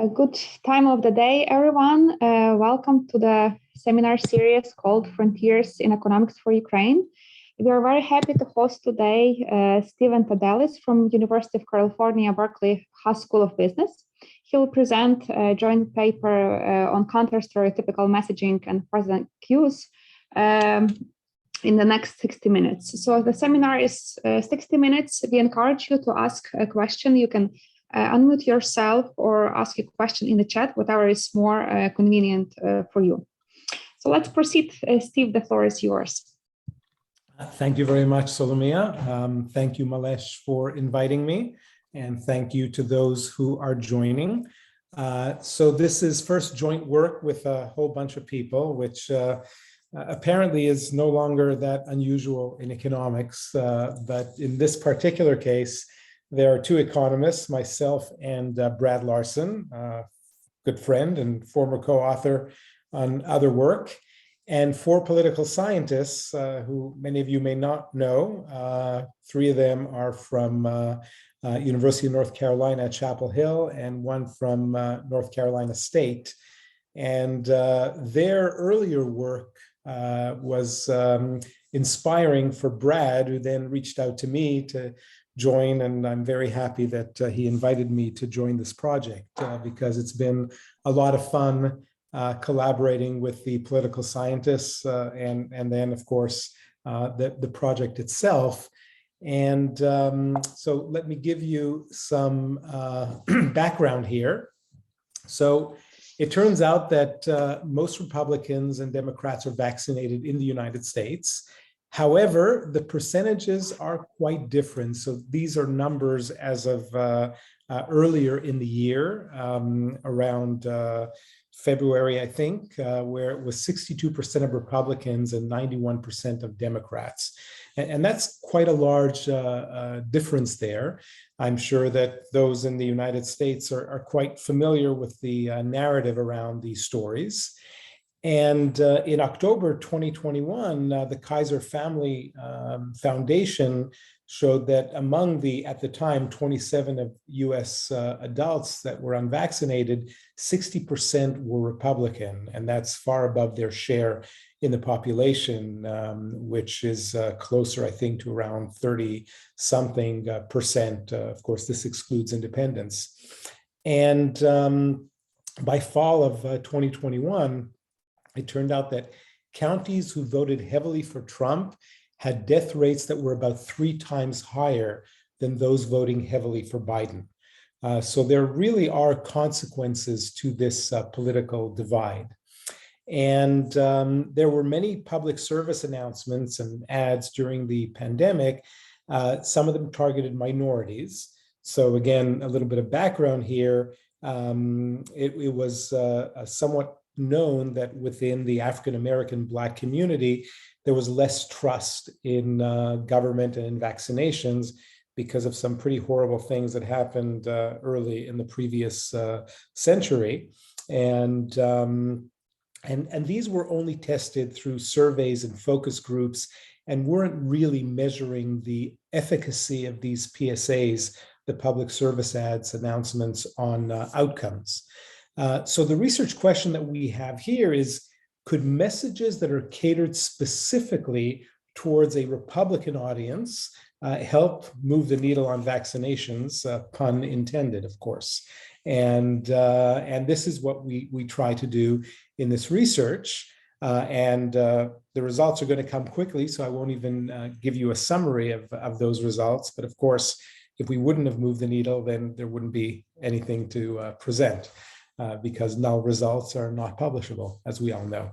Good time of the day, everyone. Welcome to the seminar series called Frontiers in Economics for Ukraine. We are very happy to host today Stephen Tadelis from University of California, Berkeley Haas School of Business. He will present a joint paper on counter-stereotypical messaging and partisan cues in the next 60 minutes. So the seminar is 60 minutes. We encourage you to ask a question. You can unmute yourself or ask a question in the chat, whatever is more convenient for you. So let's proceed. Steve, the floor is yours. Thank you very much, Solomia. Thank you, Malesh, for inviting me. And thank you to those who are joining. So this is first joint work with a whole bunch of people, which apparently is no longer that unusual in economics. But in this particular case, there are two economists, myself and Brad Larsen, good friend and former co-author on other work, and four political scientists who many of you may not know. Three of them are from University of North Carolina at Chapel Hill and one from North Carolina State. And their earlier work was inspiring for Brad, who then reached out to me to join, and I'm very happy that he invited me to join this project because it's been a lot of fun collaborating with the political scientists and then, of course, the project itself. And so let me give you some background here. So it turns out that most Republicans and Democrats are vaccinated in the United States. However, the percentages are quite different. So these are numbers as of earlier in the year, around February, I think, where it was 62% of Republicans and 91% of Democrats. And that's quite a large difference there. I'm sure that those in the United States are quite familiar with the narrative around these stories. And in October 2021, the Kaiser Family Foundation showed that among the, at the time, 27 of US adults that were unvaccinated, 60% were Republican, and that's far above their share in the population, which is closer, I think, to around 30-something percent. Of course, this excludes independents. And by fall of 2021, it turned out that counties who voted heavily for Trump had death rates that were about 3 times higher than those voting heavily for Biden. So there really are consequences to this political divide. And there were many public service announcements and ads during the pandemic. Some of them targeted minorities. So again, a little bit of background here. It was somewhat known that within the African-American Black community, there was less trust in government and in vaccinations because of some pretty horrible things that happened early in the previous century. And these were only tested through surveys and focus groups and weren't really measuring the efficacy of these PSAs, the public service ads announcements on outcomes. So the research question that we have here is, could messages that are catered specifically towards a Republican audience help move the needle on vaccinations, pun intended, of course. And this is what we try to do in this research. The results are going to come quickly, so I won't even give you a summary of those results. But of course, if we wouldn't have moved the needle, then there wouldn't be anything to present. Because null results are not publishable, as we all know.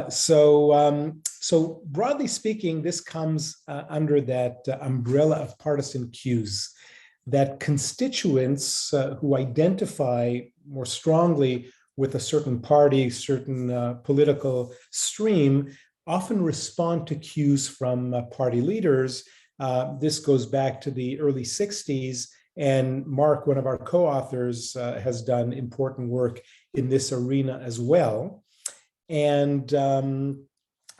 So broadly speaking, this comes under that umbrella of partisan cues, that constituents who identify more strongly with a certain party, certain political stream, often respond to cues from party leaders. This goes back to the early 60s. And Marc, one of our co-authors, has done important work in this arena as well. And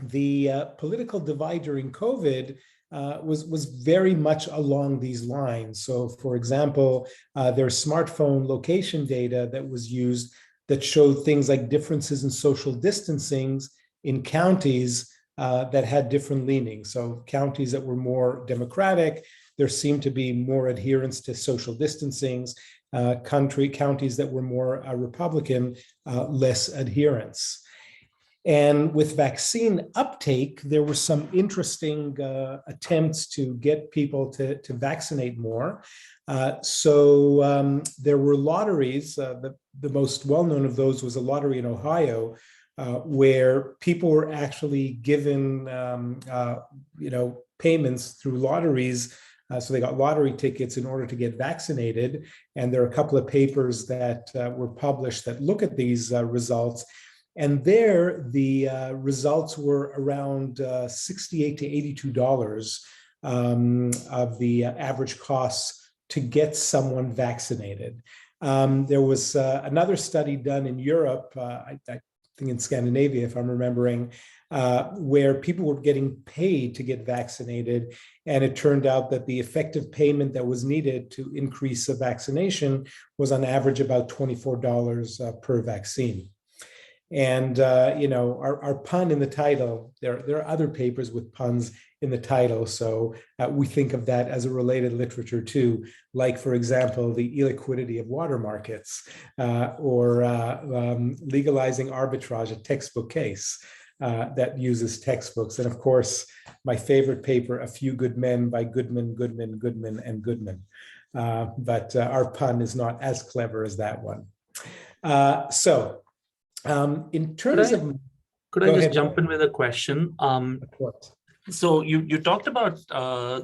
the political divide during COVID was very much along these lines. So, for example, there's smartphone location data that was used that showed things like differences in social distancing in counties that had different leanings. So counties that were more democratic, there seemed to be more adherence to social distancing. Counties that were more Republican, less adherence. And with vaccine uptake, there were some interesting attempts to get people to vaccinate more. So there were lotteries. The most well-known of those was a lottery in Ohio, where people were actually given, payments through lotteries. So they got lottery tickets in order to get vaccinated. And there are a couple of papers that were published that look at these results. And there, the results were around $68 to $82 of the average costs to get someone vaccinated. There was another study done in Europe, I think in Scandinavia, if I'm remembering, where people were getting paid to get vaccinated. And it turned out that the effective payment that was needed to increase the vaccination was on average about $24 per vaccine. And, our pun in the title, there are other papers with puns in the title. So we think of that as a related literature too, like, for example, the illiquidity of water markets or legalizing arbitrage, a textbook case that uses textbooks. And of course, my favorite paper, A Few Good Men by Goodman, and Goodman. But our pun is not as clever as that one. In terms of, could I just jump in with a question? Of course. So you talked about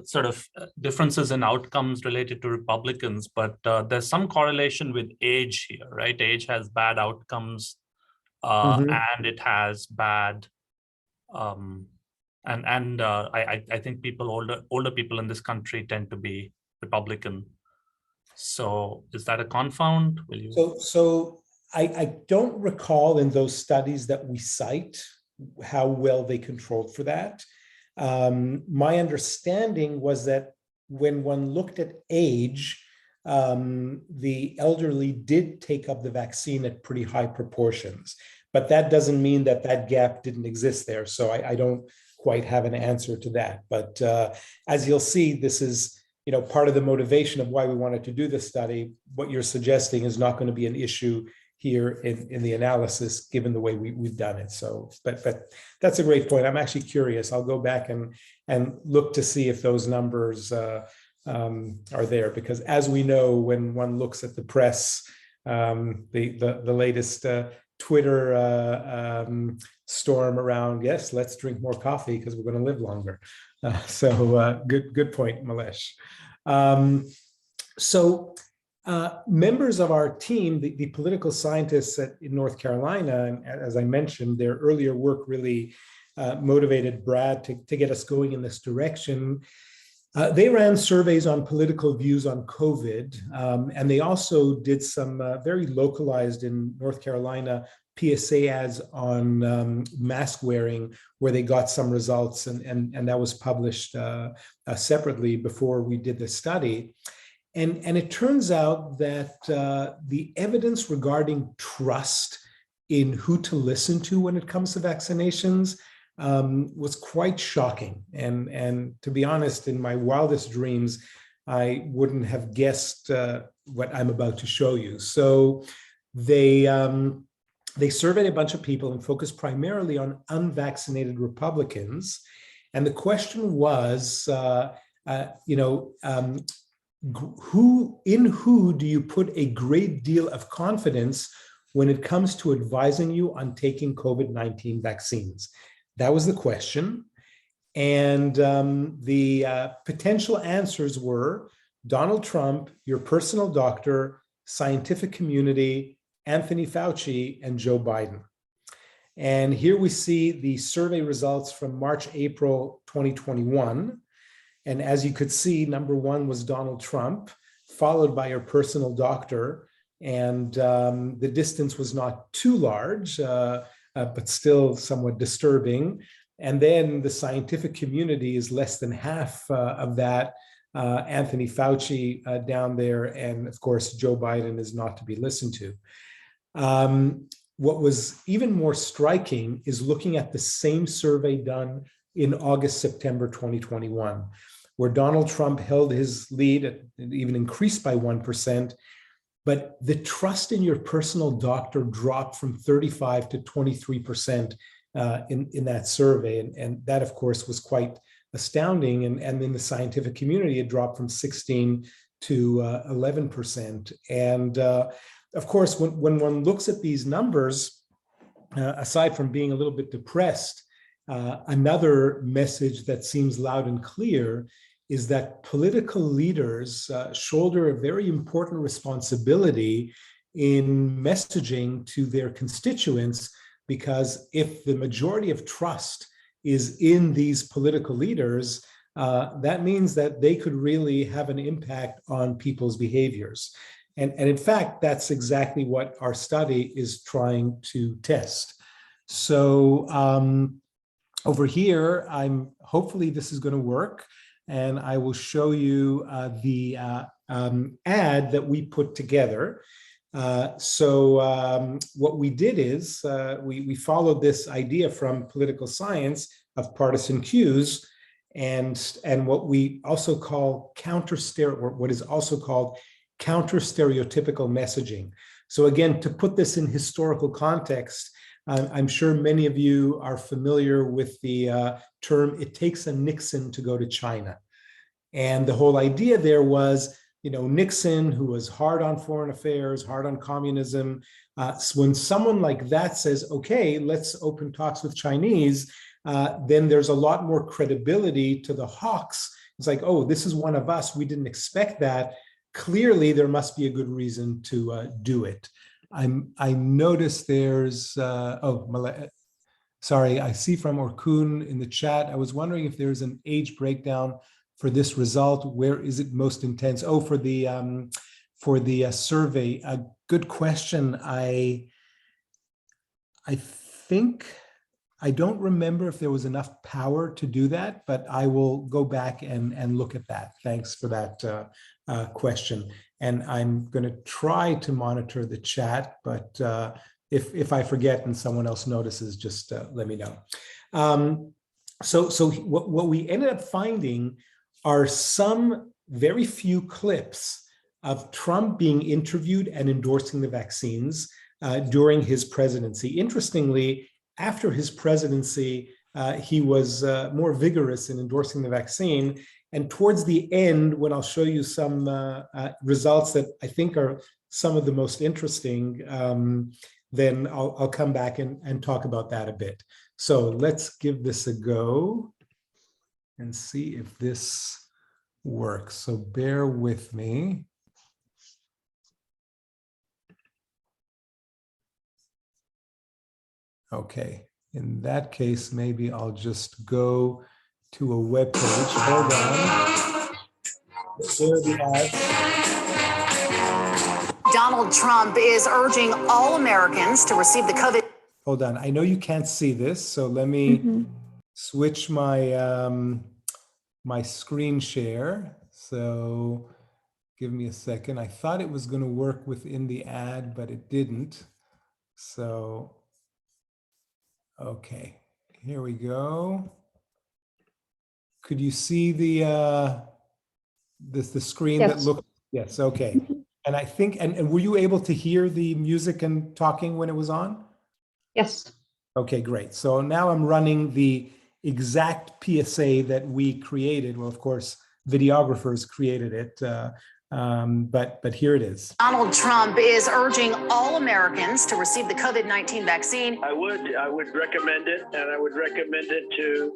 sort of differences in outcomes related to Republicans, but there's some correlation with age here, right? Age has bad outcomes, and it has bad, I think older people in this country tend to be Republican. So is that a confound? Will you? So I don't recall in those studies that we cite how well they controlled for that. My understanding was that when one looked at age, the elderly did take up the vaccine at pretty high proportions, but that doesn't mean that that gap didn't exist there. So I don't quite have an answer to that. But as you'll see, this is part of the motivation of why we wanted to do this study. What you're suggesting is not going to be an issue here in the analysis, given the way we've done it. So, but that's a great point. I'm actually curious. I'll go back and look to see if those numbers are there, because as we know, when one looks at the press, the latest Twitter storm around, yes, let's drink more coffee because we're going to live longer. So good point, Malesh. Members of our team, the political scientists in North Carolina, and as I mentioned, their earlier work really motivated Brad to get us going in this direction. They ran surveys on political views on COVID, and they also did some very localized in North Carolina PSA ads on mask wearing, where they got some results, and that was published separately before we did the study. And it turns out that the evidence regarding trust in who to listen to when it comes to vaccinations was quite shocking. And to be honest, in my wildest dreams, I wouldn't have guessed what I'm about to show you. So they surveyed a bunch of people and focused primarily on unvaccinated Republicans. And the question was, who do you put a great deal of confidence when it comes to advising you on taking COVID-19 vaccines? That was the question. And the potential answers were Donald Trump, your personal doctor, scientific community, Anthony Fauci, and Joe Biden. And here we see the survey results from March, April 2021. And as you could see, number one was Donald Trump, followed by your personal doctor. And the distance was not too large, but still somewhat disturbing. And then the scientific community is less than half of that. Anthony Fauci down there, and of course, Joe Biden is not to be listened to. What was even more striking is looking at the same survey done in August, September 2021, where Donald Trump held his lead, and even increased by 1%, but the trust in your personal doctor dropped from 35 to 23% in that survey. And that, of course, was quite astounding. And in the scientific community, it dropped from 16 to 11%. And of course, when one looks at these numbers, aside from being a little bit depressed, another message that seems loud and clear is that political leaders shoulder a very important responsibility in messaging to their constituents, because if the majority of trust is in these political leaders, that means that they could really have an impact on people's behaviors. And in fact, that's exactly what our study is trying to test. So over here, hopefully this is going to work. And I will show you the ad that we put together. So what we did is we followed this idea from political science of partisan cues, and what we also call what is also called counter-stereotypical messaging. So again, to put this in historical context, I'm sure many of you are familiar with the term, "it takes a Nixon to go to China." And the whole idea there was, Nixon, who was hard on foreign affairs, hard on communism, when someone like that says, okay, let's open talks with Chinese, then there's a lot more credibility to the hawks. It's like, oh, this is one of us. We didn't expect that. Clearly, there must be a good reason to do it. I noticed there's, sorry, I see from Orkun in the chat. I was wondering if there's an age breakdown for this result. Where is it most intense? Oh, for the survey. A good question. I think, I don't remember if there was enough power to do that, but I will go back and look at that. Thanks for that question. And I'm going to try to monitor the chat, but if I forget and someone else notices, just let me know. So what we ended up finding are some very few clips of Trump being interviewed and endorsing the vaccines during his presidency. Interestingly, after his presidency, he was more vigorous in endorsing the vaccine. And towards the end, when I'll show you some results that I think are some of the most interesting, then I'll come back and talk about that a bit. So let's give this a go and see if this works. So bear with me. Okay, in that case, maybe I'll just go to a web page. Hold on. There are the ads. Donald Trump is urging all Americans to receive the COVID. Hold on, I know you can't see this, so let me switch my my screen share. So give me a second. I thought it was going to work within the ad, but it didn't. So, okay, here we go. Could you see the screen that looked? Yes, okay. And I think, and were you able to hear the music and talking when it was on? Yes. Okay, great. So now I'm running the exact PSA that we created. Well, of course, videographers created it, but here it is. Donald Trump is urging all Americans to receive the COVID-19 vaccine. I would recommend it, and I would recommend it to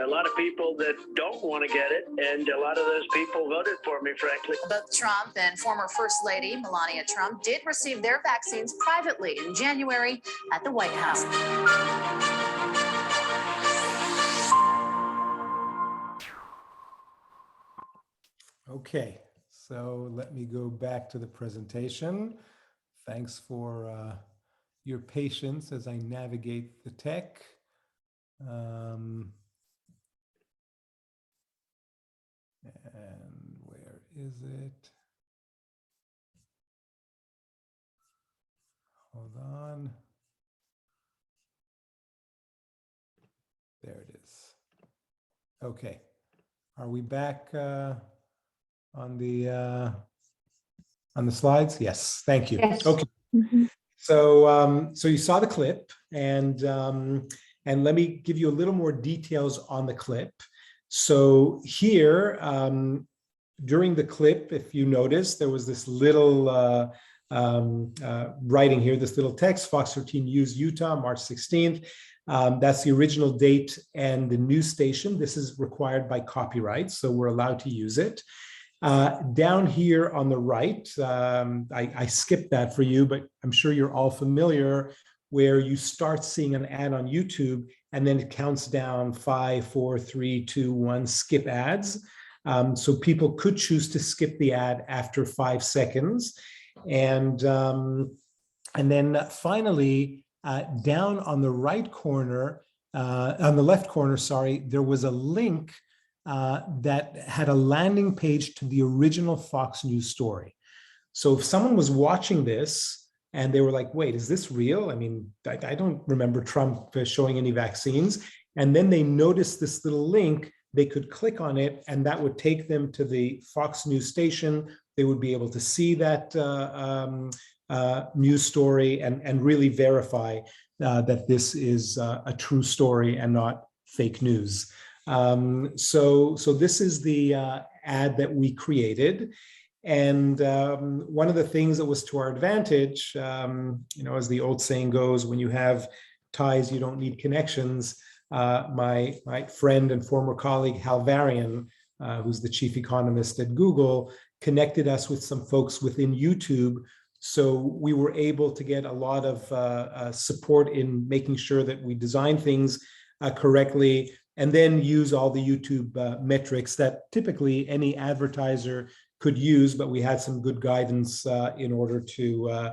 a lot of people that don't want to get it, and a lot of those people voted for me, frankly. Both Trump and former First Lady Melania Trump did receive their vaccines privately in January at the White House. Okay, so let me go back to the presentation. Thanks for your patience as I navigate the tech. And where is it? Hold on. There it is. Okay. Are we back on the slides? Yes. Thank you. Yes. Okay. Mm-hmm. So so you saw the clip, and let me give you a little more details on the clip. So here, during the clip, if you notice, there was this little writing here, this little text, Fox 13 News, Utah, March 16th. That's the original date and the news station. This is required by copyright, so we're allowed to use it. Down here on the right, I skipped that for you, but I'm sure you're all familiar, where you start seeing an ad on YouTube and then it counts down 5, 4, 3, 2, 1, skip ads. So people could choose to skip the ad after 5 seconds. And then finally, down on the right corner, on the left corner, sorry, there was a link that had a landing page to the original Fox News story. So if someone was watching this and they were like, wait, is this real? I mean, I don't remember Trump showing any vaccines. And then they noticed this little link, they could click on it and that would take them to the Fox News station. They would be able to see that news story and really verify that this is a true story and not fake news. So this is the ad that we created. And one of the things that was to our advantage, you know, as the old saying goes, when you have ties, you don't need connections. My friend and former colleague, Hal Varian, who's the chief economist at Google, connected us with some folks within YouTube. So we were able to get a lot of support in making sure that we design things correctly, and then use all the YouTube metrics that typically any advertiser could use, but we had some good guidance in order to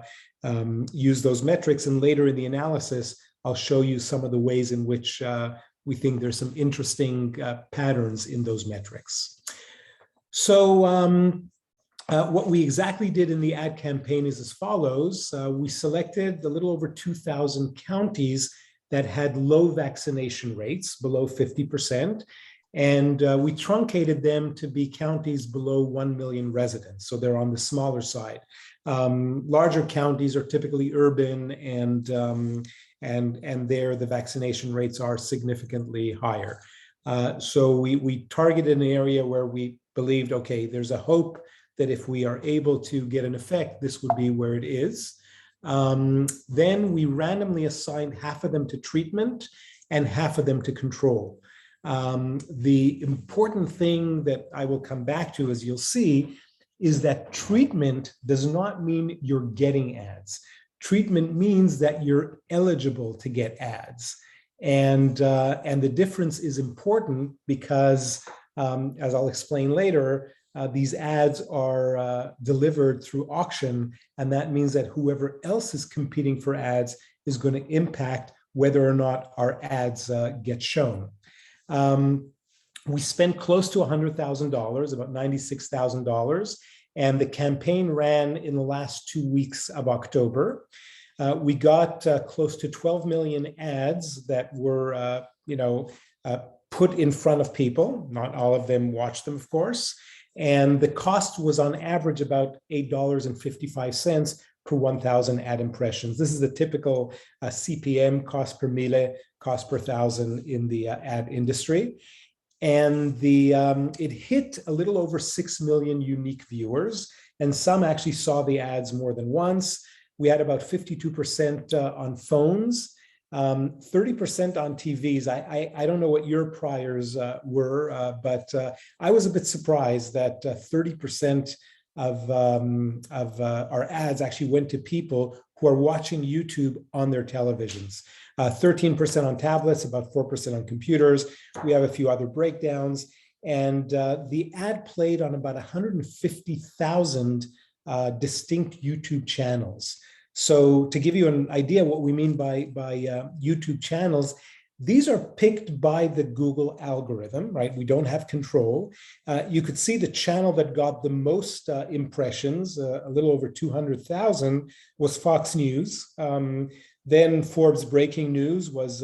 use those metrics. And later in the analysis, I'll show you some of the ways in which we think there's some interesting patterns in those metrics. So what we exactly did in the ad campaign is as follows. We selected a little over 2,000 counties that had low vaccination rates, below 50%. And we truncated them to be counties below 1 million residents. So they're on the smaller side. Larger counties are typically urban, and there the vaccination rates are significantly higher. So we targeted an area where we believed, okay, there's a hope that if we are able to get an effect, this would be where it is. Then we randomly assigned half of them to treatment and half of them to control. The important thing that I will come back to, as you'll see, is that treatment does not mean you're getting ads. Treatment means that you're eligible to get ads. And the difference is important because, as I'll explain later, these ads are delivered through auction, and that means that whoever else is competing for ads is going to impact whether or not our ads get shown. We spent close to $100,000, about $96,000, and the campaign ran in the last 2 weeks of October. We got close to 12 million ads that were, put in front of people. Not all of them watched them, of course. And the cost was on average about $8.55 per 1,000 ad impressions. This is the typical CPM, cost per mille, cost per thousand in the ad industry. And it hit a little over 6 million unique viewers, and some actually saw the ads more than once. We had about 52% on phones, 30% on TVs. I don't know what your priors were, but I was a bit surprised that 30% of our ads actually went to people who are watching YouTube on their televisions. 13% on tablets, about 4% on computers. We have a few other breakdowns. And the ad played on about 150,000 distinct YouTube channels. So to give you an idea what we mean by YouTube channels, These are picked by the Google algorithm, right? We don't have control. You could see the channel that got the most impressions, a little over 200,000, was Fox News. Then Forbes Breaking News was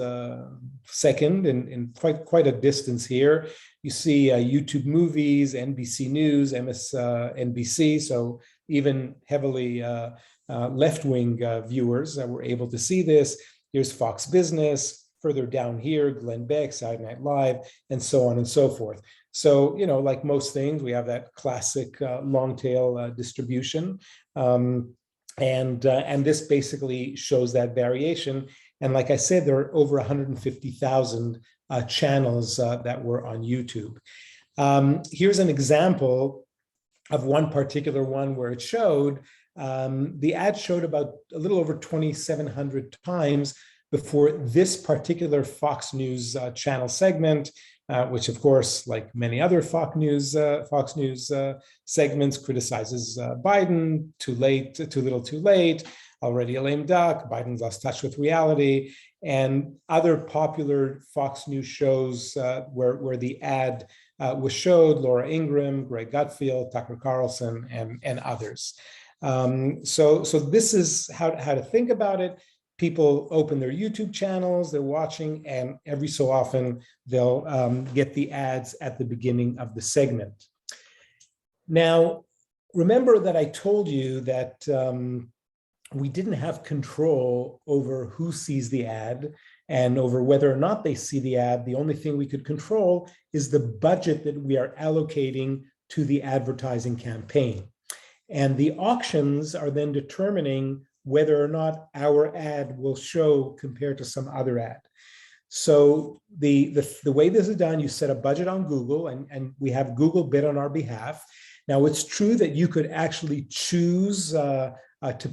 second in quite a distance here. You see YouTube Movies, NBC News, MSNBC, so even heavily left-wing viewers were able to see this. Here's Fox Business. Further down here, Glenn Beck, Saturday Night Live, and so on and so forth. So, you know, like most things, we have that classic long tail distribution. And this basically shows that variation. And like I said, there are over 150,000 channels that were on YouTube. Here's an example of one particular one where it showed, the ad showed about a little over 2,700 times before this particular Fox News channel segment, which of course, like many other Fox News segments, criticizes Biden, too late, too little too late, already a lame duck, Biden's lost touch with reality, and other popular Fox News shows where the ad was showed, Laura Ingraham, Greg Gutfield, Tucker Carlson, and others. So this is how to think about it. People open their YouTube channels, they're watching, and every so often they'll get the ads at the beginning of the segment. Now, remember that I told you that we didn't have control over who sees the ad and over whether or not they see the ad. The only thing we could control is the budget that we are allocating to the advertising campaign. And the auctions are then determining whether or not our ad will show compared to some other ad. So the way this is done, you set a budget on Google, and we have Google bid on our behalf. Now, it's true that you could actually choose to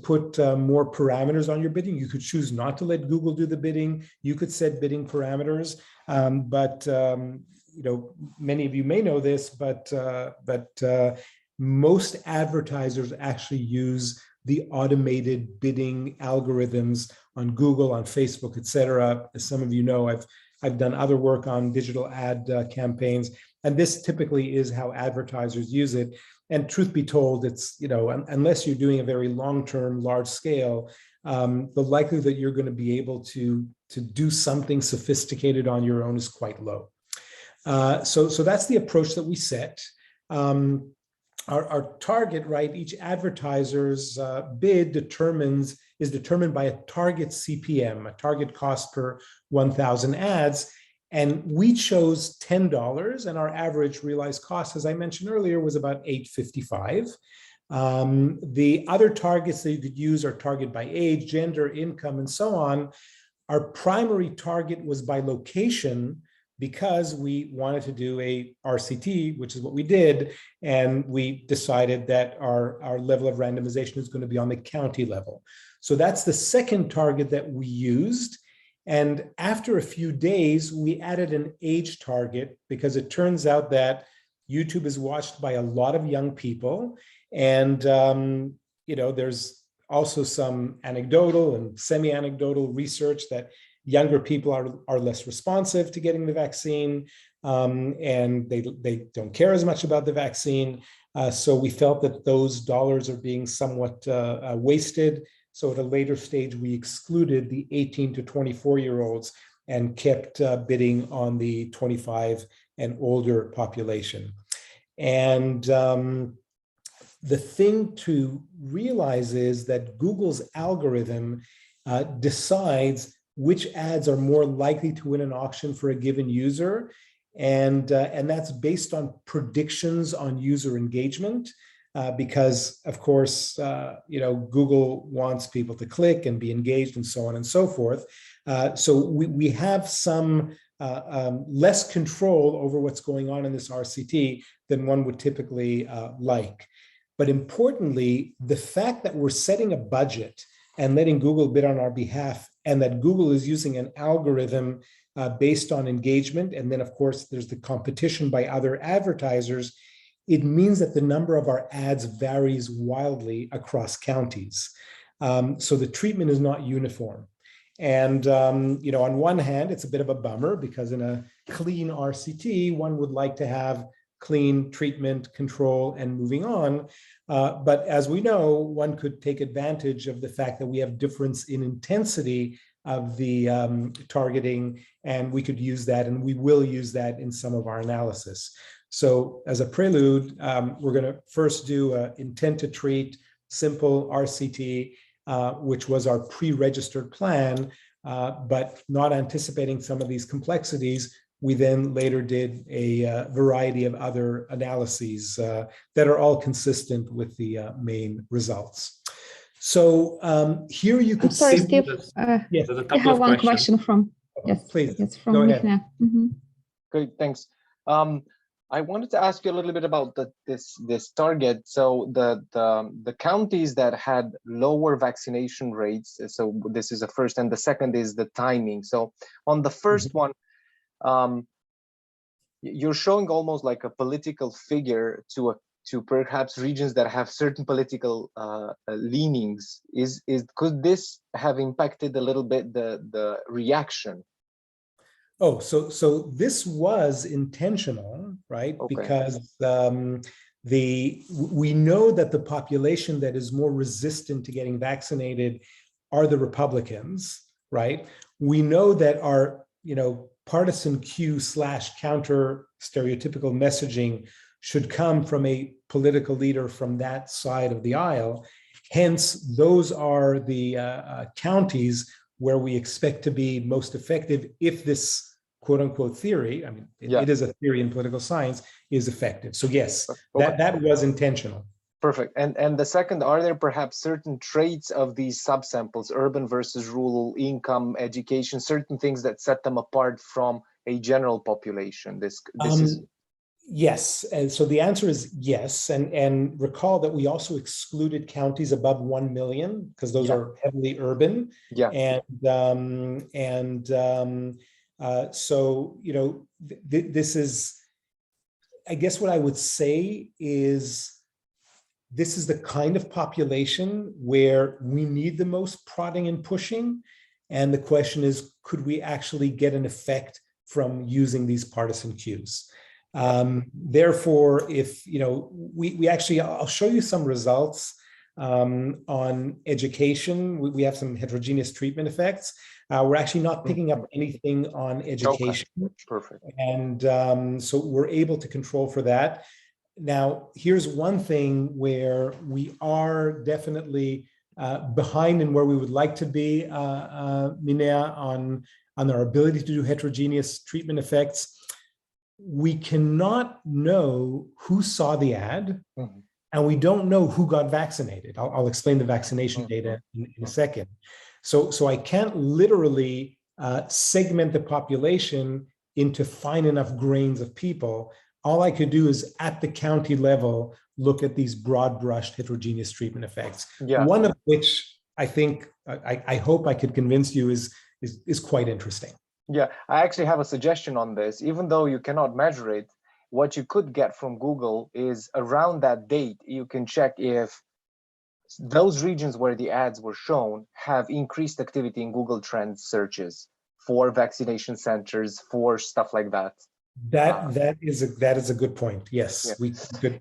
put more parameters on your bidding. You could choose not to let Google do the bidding. You could set bidding parameters, but you know, many of you may know this, but most advertisers actually use the automated bidding algorithms on Google, on Facebook, et cetera. As some of you know, I've done other work on digital ad campaigns, and this typically is how advertisers use it. And truth be told, it's, you know, unless you're doing a very long-term, large scale, the likelihood that you're going to be able to do something sophisticated on your own is quite low. So that's the approach that we set. Our target, right, each advertiser's bid is determined by a target CPM, a target cost per 1,000 ads. And we chose $10, and our average realized cost, as I mentioned earlier, was about $8.55. The other targets that you could use are target by age, gender, income, and so on. Our primary target was by location, because we wanted to do a RCT, which is what we did, and we decided that our level of randomization is going to be on the county level. So that's the second target that we used. And after a few days, we added an age target, because it turns out that YouTube is watched by a lot of young people. And you know, there's also some anecdotal and semi-anecdotal research that younger people are less responsive to getting the vaccine, and they don't care as much about the vaccine. So we felt that those dollars are being somewhat wasted. So at a later stage, we excluded the 18 to 24-year-olds and kept bidding on the 25 and older population. And the thing to realize is that Google's algorithm decides which ads are more likely to win an auction for a given user. And that's based on predictions on user engagement, because of course, you know, Google wants people to click and be engaged and so on and so forth. So we have some less control over what's going on in this RCT than one would typically like. But importantly, the fact that we're setting a budget and letting Google bid on our behalf, and that Google is using an algorithm based on engagement, and then of course there's the competition by other advertisers, it means that the number of our ads varies wildly across counties. So the treatment is not uniform. And, on one hand, it's a bit of a bummer because in a clean RCT, one would like to have clean treatment, control, and moving on. But as we know, one could take advantage of the fact that we have difference in intensity of the targeting, and we could use that, and we will use that in some of our analysis. So as a prelude, we're going to first do an intent to treat simple RCT, which was our pre-registered plan, but not anticipating some of these complexities. We then later did a variety of other analyses that are all consistent with the main results. So here you could sorry, see. Steve. Yes. There's a I couple have of one questions. question from, yes, Please, it's from go ahead. Mm-hmm. Great, thanks. I wanted to ask you a little bit about this target. So the counties that had lower vaccination rates, so this is the first, and the second is the timing. So on the first one, you're showing almost like a political figure to perhaps regions that have certain political leanings. Could this have impacted a little bit the reaction? Oh, so this was intentional, right? Okay. Because we know that the population that is more resistant to getting vaccinated are the Republicans, right? We know that our, partisan Q/counter-stereotypical messaging should come from a political leader from that side of the aisle. Hence, those are the counties where we expect to be most effective if this quote unquote theory, I mean, it is a theory in political science, is effective. So yes, okay. that was intentional. Perfect. And the second, are there perhaps certain traits of these subsamples, urban versus rural, income, education, certain things that set them apart from a general population? This is yes. And so the answer is yes. And recall that we also excluded counties above 1 million because those are heavily urban. Yeah. So, this is, I guess what I would say is this is the kind of population where we need the most prodding and pushing. And the question is, could we actually get an effect from using these partisan cues? Therefore, if, we actually, I'll show you some results on education. We have some heterogeneous treatment effects. We're actually not picking up anything on education. Okay. Perfect. And so we're able to control for that. Now, here's one thing where we are definitely behind in where we would like to be, Minea, on our ability to do heterogeneous treatment effects. We cannot know who saw the ad, and we don't know who got vaccinated. I'll explain the vaccination data in a second. So I can't literally segment the population into fine enough grains of people. All I could do is at the county level, look at these broad brushed heterogeneous treatment effects. Yeah. One of which I think, I hope I could convince you is quite interesting. Yeah, I actually have a suggestion on this. Even though you cannot measure it, what you could get from Google is around that date, you can check if those regions where the ads were shown have increased activity in Google Trends searches for vaccination centers, for stuff like that. That is a good point. Yes, we could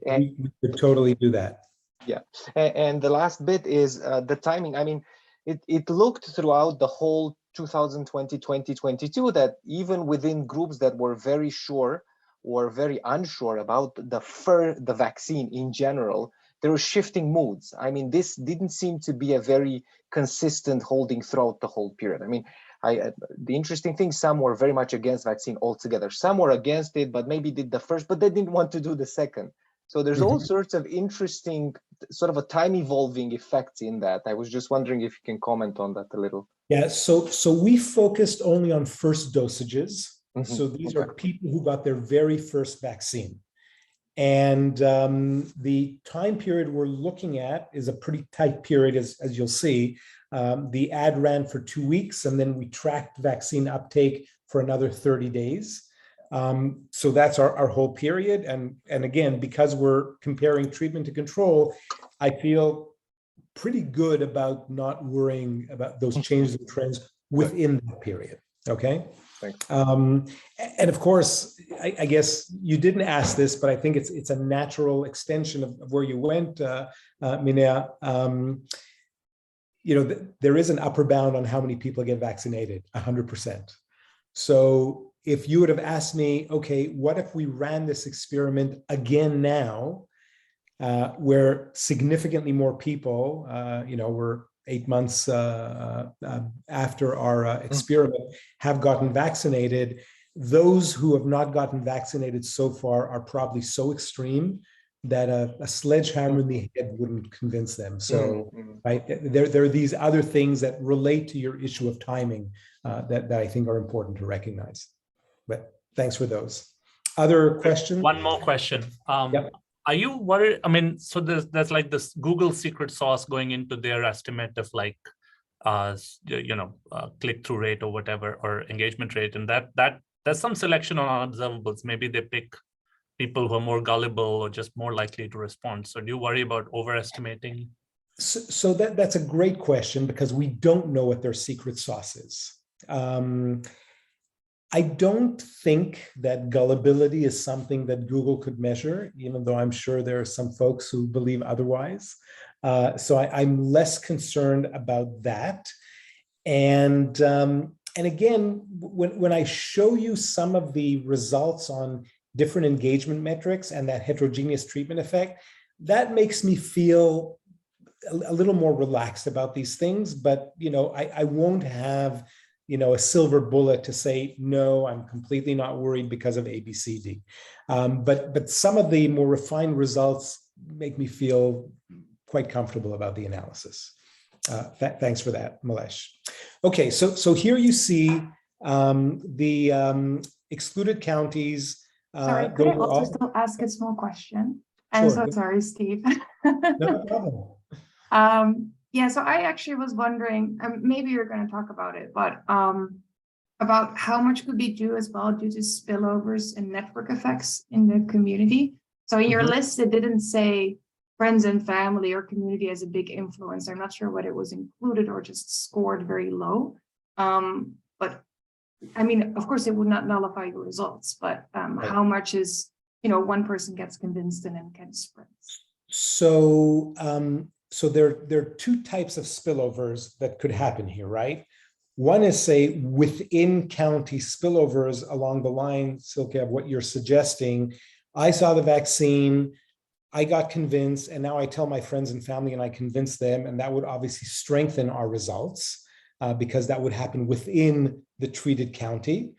totally do that. Yeah, and the last bit is the timing. I mean, it looked throughout the whole 2020-2022 that even within groups that were very sure or very unsure about the vaccine in general, there were shifting moods. I mean, this didn't seem to be a very consistent holding throughout the whole period. I mean, the interesting thing, some were very much against vaccine altogether. Some were against it, but maybe did the first, but they didn't want to do the second. So there's all sorts of interesting, sort of a time evolving effects in that. I was just wondering if you can comment on that a little. Yeah, so we focused only on first dosages. So these are people who got their very first vaccine. And the time period we're looking at is a pretty tight period, as you'll see. The ad ran for 2 weeks, and then we tracked vaccine uptake for another 30 days. So that's our whole period. And again, because we're comparing treatment to control, I feel pretty good about not worrying about those changes in trends within that period. Okay. Thanks. And of course, I guess you didn't ask this, but I think it's a natural extension of where you went, Minea. There is an upper bound on how many people get vaccinated, 100%. So if you would have asked me, okay, what if we ran this experiment again now, where significantly more people, we're 8 months after our experiment, have gotten vaccinated, those who have not gotten vaccinated so far are probably so extreme that a sledgehammer in the head wouldn't convince them. So, right, there are these other things that relate to your issue of timing that I think are important to recognize. But thanks for those. Other questions? One more question. Yep. Are you worried? I mean, so there's like this Google secret sauce going into their estimate of like, click-through rate or whatever, or engagement rate, and that there's some selection on observables. Maybe they pick people who are more gullible or just more likely to respond. So do you worry about overestimating? So that's a great question, because we don't know what their secret sauce is. I don't think that gullibility is something that Google could measure, even though I'm sure there are some folks who believe otherwise. So I'm less concerned about that. And again, when I show you some of the results on different engagement metrics and that heterogeneous treatment effect, that makes me feel a little more relaxed about these things. But I won't have a silver bullet to say, no, I'm completely not worried because of A, B, C, D. But some of the more refined results make me feel quite comfortable about the analysis. Thanks for that, Malesh. Okay, so here you see the excluded counties. Sorry, could I also still ask a small question? I'm so sorry, Steve. No problem. Yeah, so I actually was wondering, maybe you're going to talk about it, but about how much could be due as well due to spillovers and network effects in the community. So in your list, it didn't say friends and family or community as a big influence. I'm not sure whether it was included or just scored very low. But I mean, of course, it would not nullify your results, but how much is, one person gets convinced and then can spread? So there are two types of spillovers that could happen here, right? One is, say, within county spillovers along the line, Silke, of what you're suggesting. I saw the vaccine, I got convinced, and now I tell my friends and family and I convince them, and that would obviously strengthen our results because that would happen within the treated county,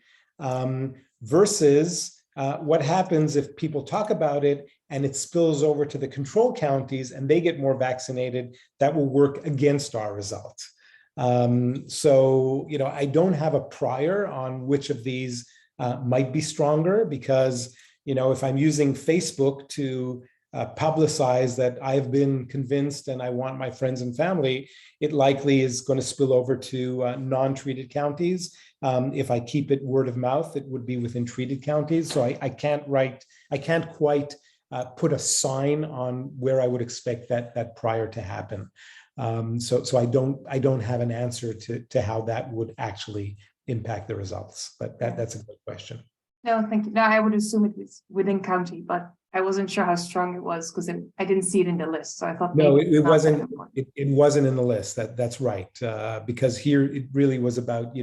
versus what happens if people talk about it and it spills over to the control counties and they get more vaccinated. That will work against our result. So, I don't have a prior on which of these might be stronger, because, if I'm using Facebook to publicize that I've been convinced and I want my friends and family, it likely is going to spill over to non-treated counties. If I keep it word of mouth, it would be within treated counties. So I can't quite put a sign on where I would expect that prior to happen. So I don't have an answer to how that would actually impact the results, but that's a good question. No, thank you. No, I would assume it was within county, but I wasn't sure how strong it was because I didn't see it in the list. So I thought no, it wasn't. It wasn't in the list. That's right. Because here it really was about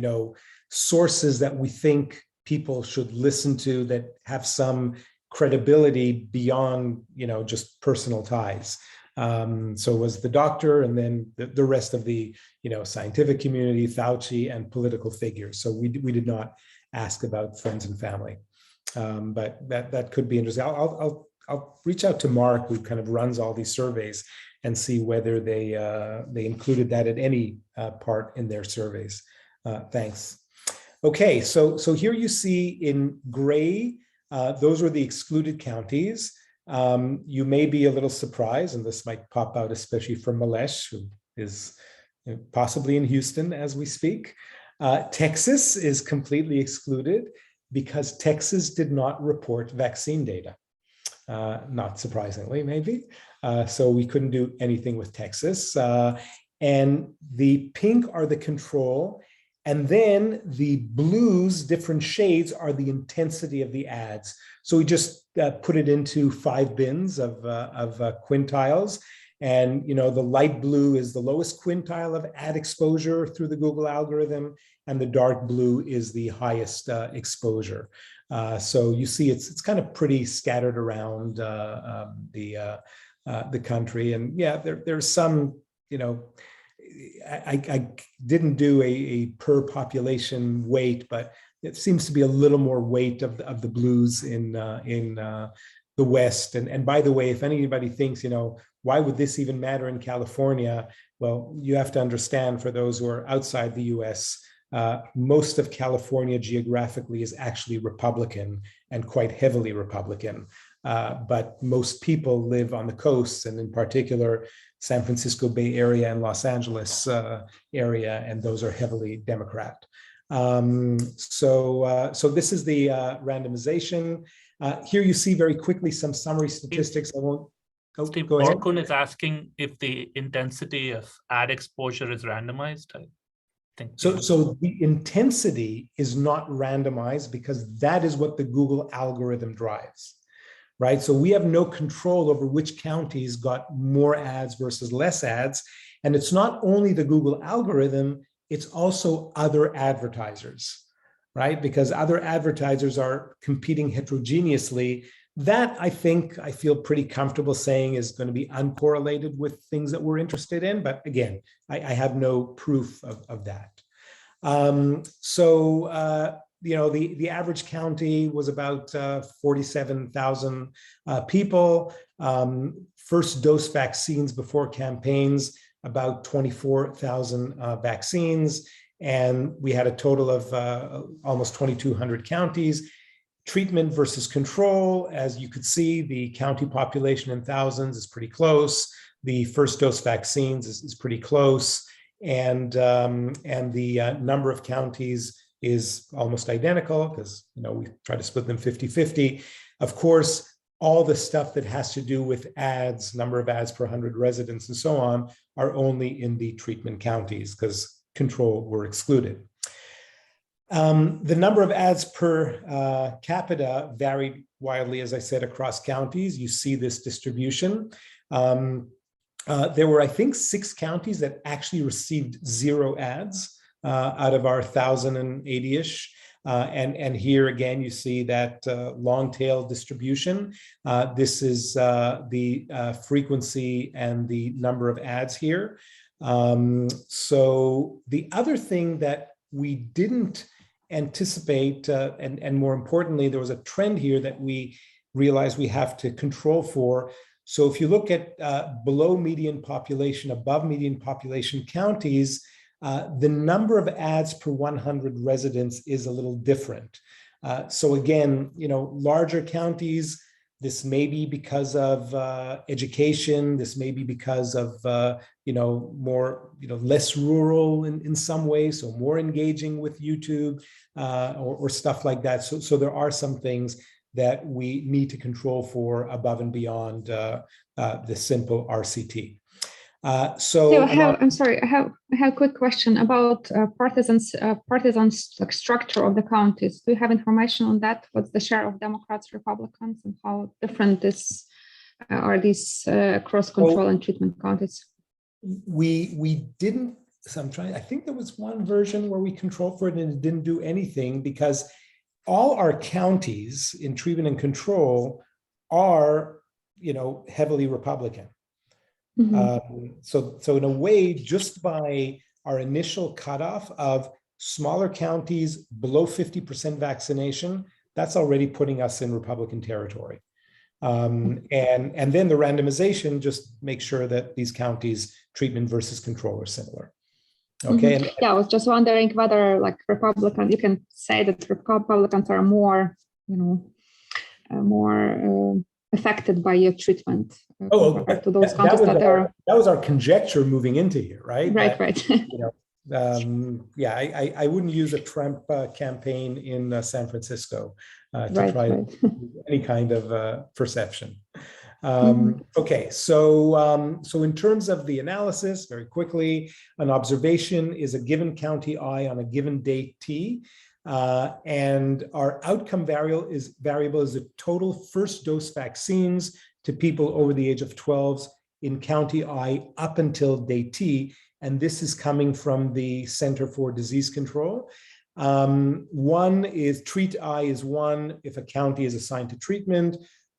sources that we think people should listen to that have some credibility beyond just personal ties. So it was the doctor, and then the rest of the scientific community, Fauci, and political figures. So we did not ask about friends and family, but that could be interesting. I'll reach out to Marc, who kind of runs all these surveys, and see whether they included that at any part in their surveys. Thanks. Okay, so here you see in gray, those were the excluded counties. You may be a little surprised, and this might pop out especially for Malesh, who is possibly in Houston as we speak. Texas is completely excluded because Texas did not report vaccine data, not surprisingly, maybe. So we couldn't do anything with Texas. And the pink are the control, And then the blues, different shades, are the intensity of the ads. So we just put it into 5 bins of quintiles. And the light blue is the lowest quintile of ad exposure through the Google algorithm, and the dark blue is the highest exposure. So you see it's kind of pretty scattered around the country. And yeah, there's some, I didn't do a per population weight, but it seems to be a little more weight of the blues in the West. And by the way, if anybody thinks, why would this even matter in California? Well, you have to understand, for those who are outside the US, most of California geographically is actually Republican, and quite heavily Republican. But most people live on the coasts, and in particular, San Francisco Bay Area and Los Angeles area, and those are heavily Democrat. So this is the randomization. Here you see very quickly some summary statistics. I won't Steve, go ahead. Borkun is asking if the intensity of ad exposure is randomized. I think so the intensity is not randomized because that is what the Google algorithm drives, right? So we have no control over which counties got more ads versus less ads. And it's not only the Google algorithm, it's also other advertisers, right? Because other advertisers are competing heterogeneously. That, I feel pretty comfortable saying, is going to be uncorrelated with things that we're interested in. But again, I have no proof of that. The average county was about 47,000 people. First dose vaccines before campaigns, about 24,000 vaccines. And we had a total of almost 2,200 counties. Treatment versus control, as you could see, the county population in thousands is pretty close. The first dose vaccines is pretty close. And the number of counties is almost identical because, we try to split them 50-50. Of course, all the stuff that has to do with ads, number of ads per 100 residents and so on, are only in the treatment counties because control were excluded. The number of ads per capita varied widely, as I said, across counties. You see this distribution. There were, I think, 6 counties that actually received 0 ads out of our 1,080-ish. And here again, you see that long tail distribution. This is the frequency and the number of ads here. So the other thing that we didn't anticipate, and more importantly, there was a trend here that we realized we have to control for. So if you look at below median population, above median population counties, the number of ads per 100 residents is a little different. So again, larger counties, this may be because of education. This may be because of more less rural in some ways, so more engaging with YouTube or stuff like that. So there are some things that we need to control for above and beyond the simple RCT. I'm sorry. I have a quick question about partisan structure of the counties. Do you have information on that? What's the share of Democrats, Republicans, and how different are these cross-control and treatment counties? We didn't. So I think there was one version where we controlled for it and it didn't do anything because all our counties in treatment and control are, heavily Republican. Mm-hmm. So in a way, just by our initial cutoff of smaller counties below 50% vaccination, that's already putting us in Republican territory. And then the randomization just makes sure that these counties treatment versus control are similar. Okay. Mm-hmm. Yeah, I was just wondering whether, like, Republicans, you can say that Republicans are more, affected by your treatment compared to those counties that was our conjecture moving into here, right? Right. I wouldn't use a Trump campaign in San Francisco to try any kind of perception. Okay, so in terms of the analysis, very quickly, an observation is a given county I on a given date T, and our outcome variable is the total first dose vaccines to people over the age of 12 in county I up until day T, and this is coming from the Center for Disease Control. One is treat I is 1 if a county is assigned to treatment.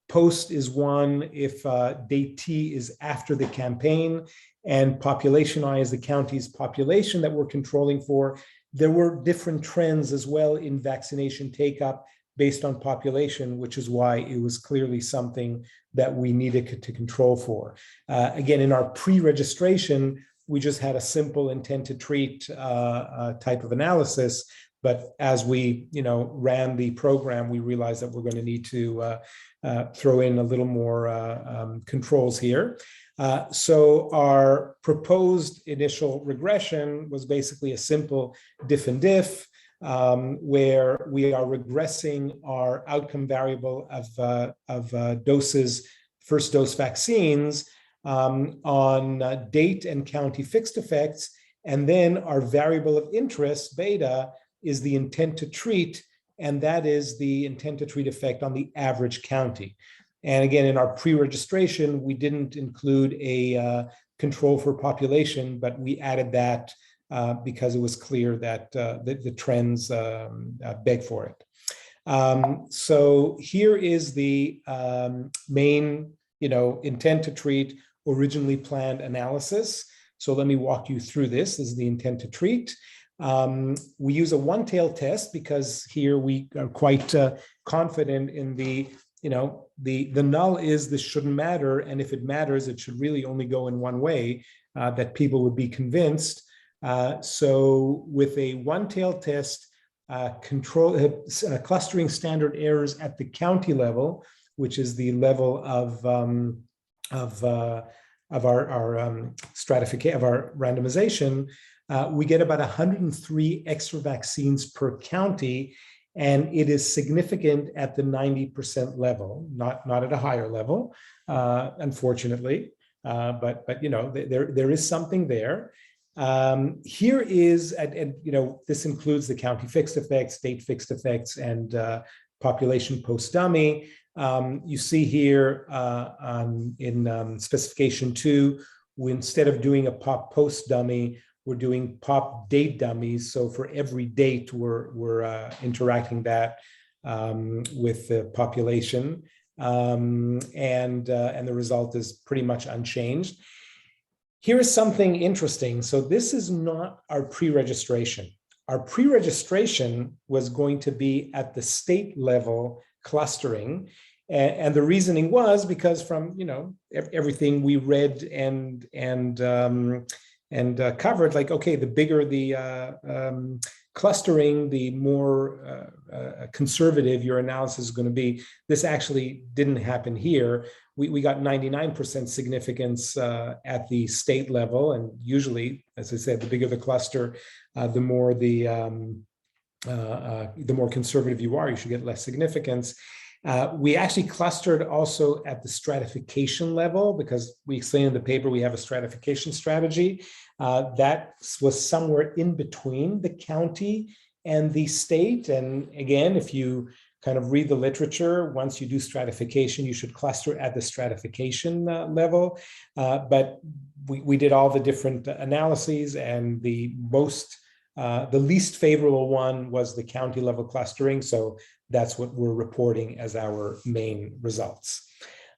Post is 1 if day T is after the campaign, and population I is the county's population that we're controlling for. There were different trends as well in vaccination take-up based on population, which is why it was clearly something that we needed to control for. Again, in our pre-registration, we just had a simple intent to treat type of analysis. But as we, ran the program, we realized that we're going to need to throw in a little more controls here. So our proposed initial regression was basically a simple diff and diff, where we are regressing our outcome variable of doses, first dose vaccines on date and county fixed effects. And then our variable of interest, beta, is the intent to treat, and that is the intent to treat effect on the average county. And again, in our pre-registration, we didn't include a control for population, but we added that because it was clear that the trends beg for it. So here is the main, intent to treat originally planned analysis. So let me walk you through this. This is the intent to treat. We use a one-tailed test because here we are quite confident in the null is this shouldn't matter, and if it matters, it should really only go in one way, that people would be convinced. So with a one-tailed test, clustering standard errors at the county level, which is the level of our stratification of our randomization, we get about 103 extra vaccines per county, and it is significant at the 90% level, not at a higher level, unfortunately, but there is something there. Here is, and this includes the county fixed effects, state fixed effects, and population post dummy. You see here in specification 2, instead of doing a pop post dummy, we're doing pop date dummies. So for every date, we're interacting that with the population, and the result is pretty much unchanged. Here is something interesting. So this is not our pre-registration. Our pre-registration was going to be at the state level clustering. And the reasoning was because from, everything we read and covered, like, okay, the bigger the clustering, the more conservative your analysis is going to be. This actually didn't happen here. We got 99% significance at the state level, and usually, as I said, the bigger the cluster, the more conservative you are, you should get less significance. We actually clustered also at the stratification level because we explained in the paper we have a stratification strategy that was somewhere in between the county and the state. And again, if you kind of read the literature, once you do stratification, you should cluster at the stratification level. But we did all the different analyses, and the least favorable one was the county level clustering. So that's what we're reporting as our main results.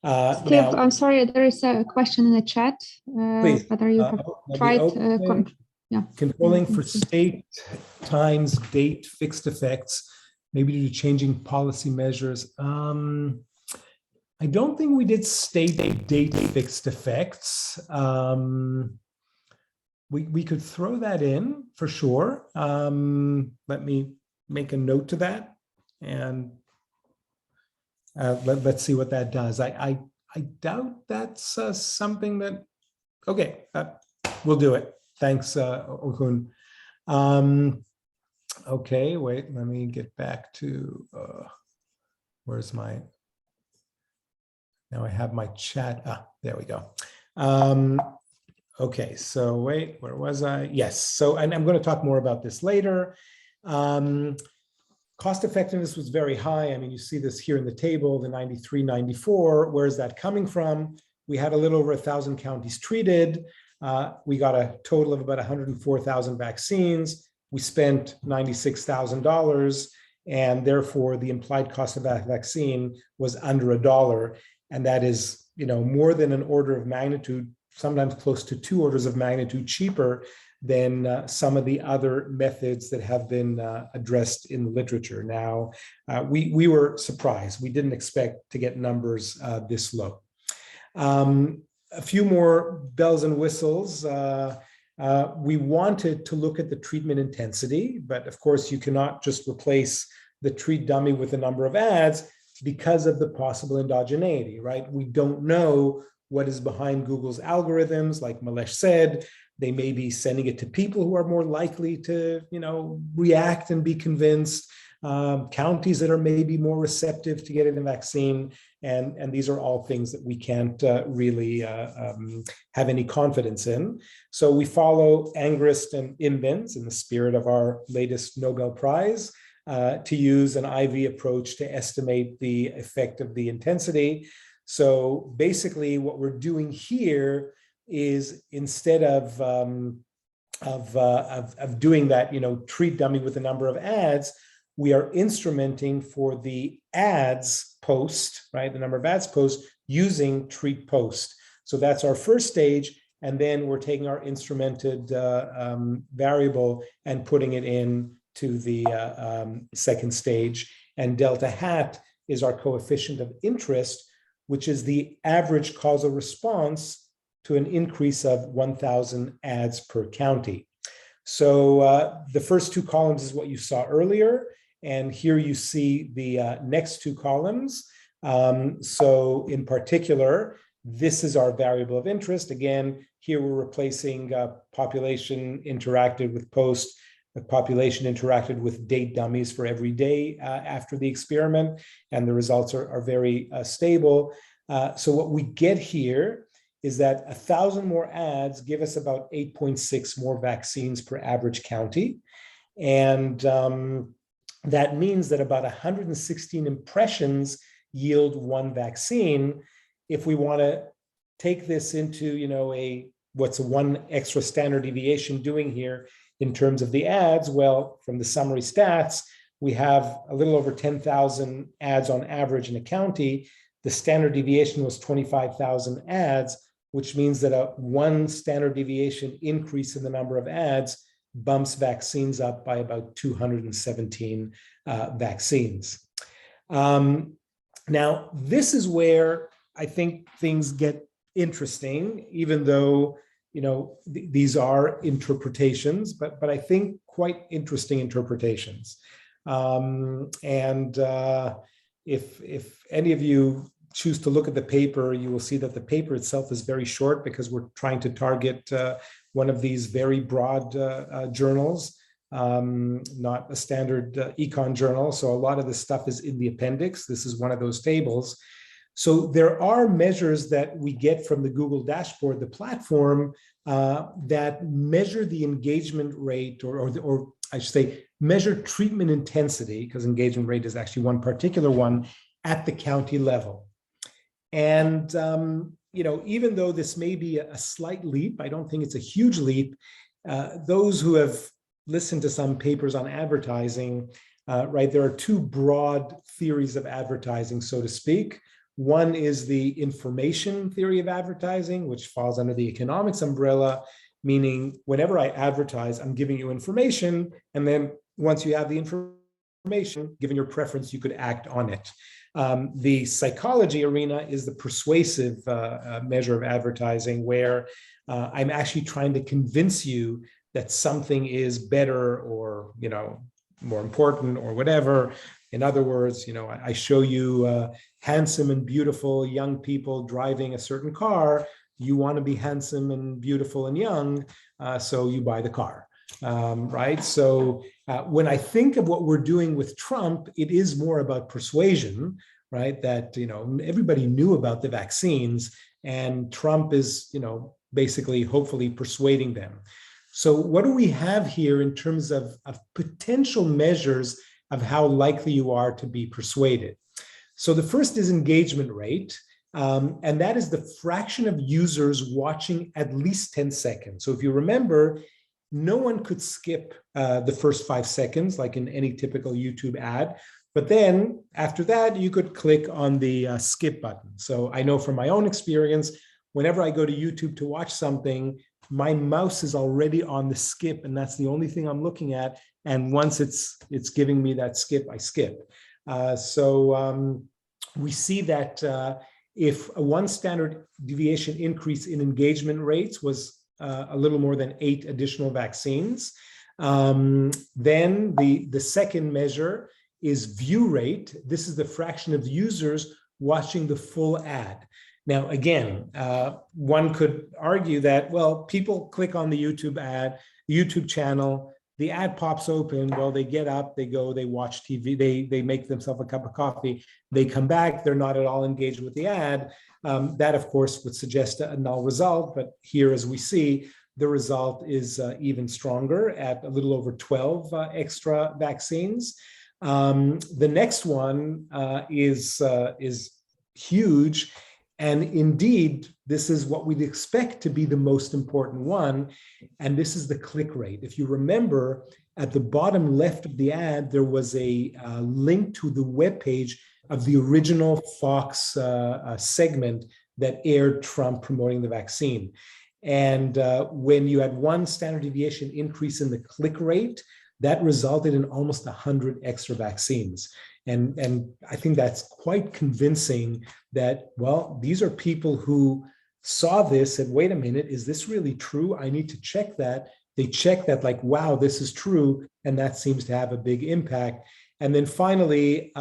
Steve, now, I'm sorry, there is a question in the chat. Please, whether you have tried controlling for state times date fixed effects, maybe due to changing policy measures. I don't think we did state date fixed effects. We could throw that in for sure. Let me make a note to that, and let's see what that does. I doubt that's something that. Okay, we'll do it. Thanks, Okun. Okay, wait. Let me get back to where's my. Now I have my chat. There we go. Okay, so wait, where was I? Yes, so and I'm going to talk more about this later. Cost effectiveness was very high. I mean, you see this here in the table, the 93, 94. Where is that coming from? We had a little over 1,000 counties treated. We got a total of about 104,000 vaccines. We spent $96,000, and therefore the implied cost of that vaccine was under $1. And that is, more than an order of magnitude, sometimes close to 2 orders of magnitude cheaper than some of the other methods that have been addressed in the literature. Now, we were surprised. We didn't expect to get numbers this low. A few more bells and whistles. We wanted to look at the treatment intensity, but of course you cannot just replace the treat dummy with a number of ads because of the possible endogeneity, right? We don't know what is behind Google's algorithms. Like Malesh said, they may be sending it to people who are more likely to, react and be convinced, counties that are maybe more receptive to getting the vaccine. And these are all things that we can't really have any confidence in. So we follow Angrist and Imbens in the spirit of our latest Nobel Prize to use an IV approach to estimate the effect of the intensity. So basically what we're doing here is instead of doing that, treat dummy with a number of ads, we are instrumenting for the ads post, right? The number of ads post using treat post. So that's our first stage. And then we're taking our instrumented variable and putting it in to the second stage. And delta hat is our coefficient of interest, which is the average causal response to an increase of 1,000 ads per county. So the first 2 columns is what you saw earlier. And here you see the next 2 columns. So in particular, this is our variable of interest. Again, here we're replacing population interacted with post, the population interacted with date dummies for every day after the experiment. And the results are very stable. So what we get here is that 1,000 more ads give us about 8.6 more vaccines per average county. And that means that about 116 impressions yield 1 vaccine. If we want to take this into, what's 1 extra standard deviation doing here in terms of the ads? Well, from the summary stats, we have a little over 10,000 ads on average in a county. The standard deviation was 25,000 ads, which means that a 1 standard deviation increase in the number of ads bumps vaccines up by about 217 vaccines. Now, this is where I think things get interesting, even though, these are interpretations, but I think quite interesting interpretations. If any of you choose to look at the paper, you will see that the paper itself is very short because we're trying to target one of these very broad journals, not a standard econ journal. So a lot of this stuff is in the appendix. This is one of those tables. So there are measures that we get from the Google dashboard, the platform, that measure the engagement rate, or I should say, measure treatment intensity, because engagement rate is actually one particular one, at the county level. And, even though this may be a slight leap, I don't think it's a huge leap. Those who have listened to some papers on advertising, right, there are 2 broad theories of advertising, so to speak. One is the information theory of advertising, which falls under the economics umbrella, meaning whenever I advertise, I'm giving you information, and then once you have the information, given your preference, you could act on it. The psychology arena is the persuasive measure of advertising, where I'm actually trying to convince you that something is better or, more important or whatever. In other words, I show you handsome and beautiful young people driving a certain car. You want to be handsome and beautiful and young, so you buy the car, right? So when I think of what we're doing with Trump, it is more about persuasion, right? That, everybody knew about the vaccines, and Trump is, basically, hopefully persuading them. So what do we have here in terms of potential measures of how likely you are to be persuaded? So the first is engagement rate, and that is the fraction of users watching at least 10 seconds. So if you remember, no one could skip the first 5 seconds, like in any typical YouTube ad. But then after that, you could click on the skip button. So I know from my own experience, whenever I go to YouTube to watch something, my mouse is already on the skip, and that's the only thing I'm looking at. And once it's giving me that skip, I skip. So we see that if a 1 standard deviation increase in engagement rates was a little more than 8 additional vaccines, then the second measure is view rate. This is the fraction of users watching the full ad. Now, again, one could argue that, well, people click on the YouTube channel, the ad pops open, well, they get up, they go, they watch TV, they make themselves a cup of coffee, they come back, they're not at all engaged with the ad. That, of course, would suggest a null result, but here, as we see, the result is even stronger at a little over 12 extra vaccines. The next one is huge. And indeed, this is what we'd expect to be the most important one, and this is the click rate. If you remember, at the bottom left of the ad, there was a link to the webpage of the original Fox segment that aired Trump promoting the vaccine. And when you had 1 standard deviation increase in the click rate, that resulted in almost 100 extra vaccines. And I think that's quite convincing that, well, these are people who saw this and, wait a minute, is this really true? I need to check that. They check that, like, wow, this is true. And that seems to have a big impact. And then finally,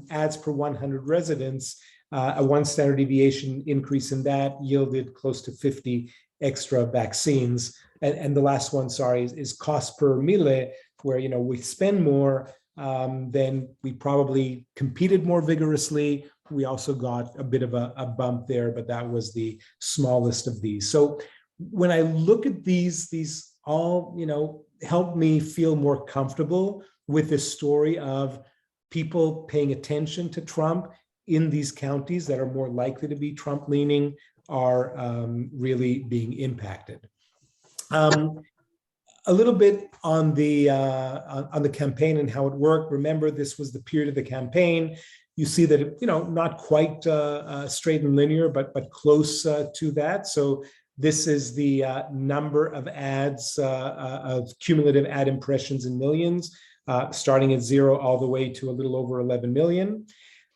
ads per 100 residents, a 1 standard deviation increase in that yielded close to 50 extra vaccines. And the last one, sorry, is cost per mille, where, we spend more, then we probably competed more vigorously. We also got a bit of a bump there, but that was the smallest of these. So when I look at these all, help me feel more comfortable with this story of people paying attention to Trump in these counties that are more likely to be Trump leaning are really being impacted. A little bit on the campaign and how it worked. Remember, this was the period of the campaign. You see that it, not quite straight and linear, but close to that. So this is the number of ads, of cumulative ad impressions in millions, starting at 0 all the way to a little over 11 million.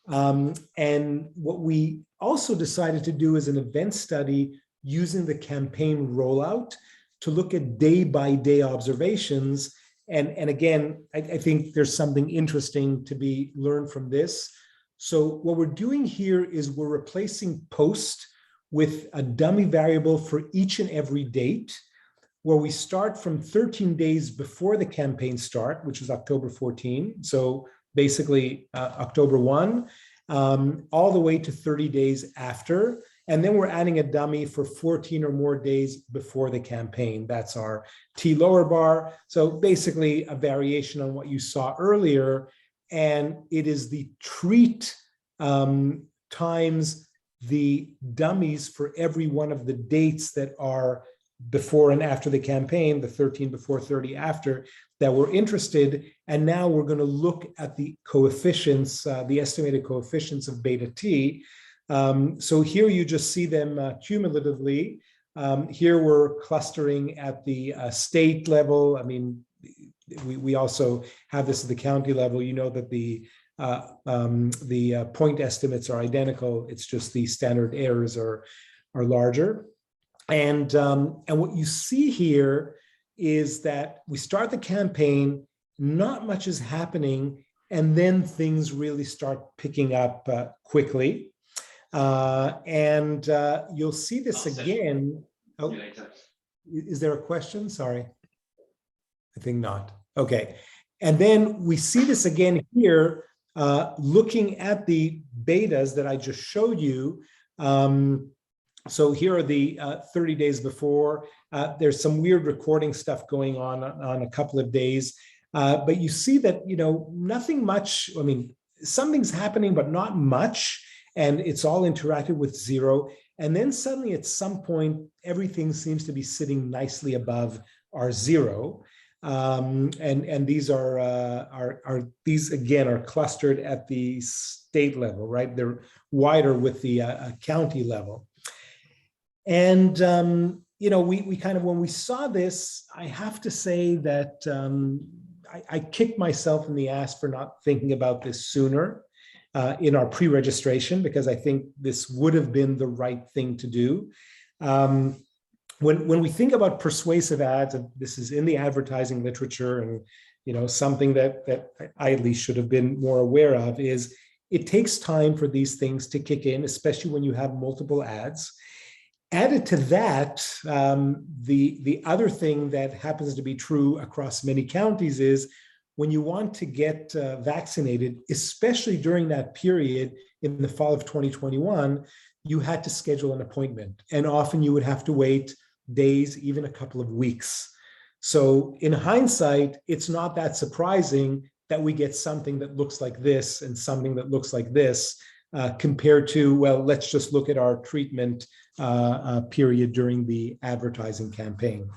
And what we also decided to do is an event study using the campaign rollout to look at day-by-day observations. And again, I think there's something interesting to be learned from this. So what we're doing here is we're replacing post with a dummy variable for each and every date, where we start from 13 days before the campaign start, which is October 14. So basically October 1, all the way to 30 days after. And then we're adding a dummy for 14 or more days before the campaign. That's our T lower bar. So basically a variation on what you saw earlier. And it is the treat times the dummies for every one of the dates that are before and after the campaign, the 13 before, 30 after, that we're interested. And now we're going to look at the coefficients, the estimated coefficients of beta T. So here you just see them cumulatively. Here we're clustering at the state level. I mean, we also have this at the county level. You know that the point estimates are identical. It's just the standard errors are larger. And what you see here is that we start the campaign, not much is happening, and then things really start picking up quickly. And you'll see this again. Oh, is there a question? Sorry. I think not. Okay. And then we see this again here looking at the betas that I just showed you. So here are the 30 days before. There's some weird recording stuff going on a couple of days. But you see that, nothing much. I mean, something's happening, but not much. And it's all interacted with zero. And then suddenly at some point, everything seems to be sitting nicely above our zero. And these these again are clustered at the state level, right? They're wider with the county level. And we kind of, when we saw this, I have to say that I kicked myself in the ass for not thinking about this sooner in our pre-registration, because I think this would have been the right thing to do. When we think about persuasive ads, and this is in the advertising literature, and something that I at least should have been more aware of, is it takes time for these things to kick in, especially when you have multiple ads. Added to that, the other thing that happens to be true across many counties is when you want to get vaccinated, especially during that period in the fall of 2021, you had to schedule an appointment. And often you would have to wait days, even a couple of weeks. So in hindsight, it's not that surprising that we get something that looks like this and something that looks like this, compared to, well, let's just look at our treatment period during the advertising campaign.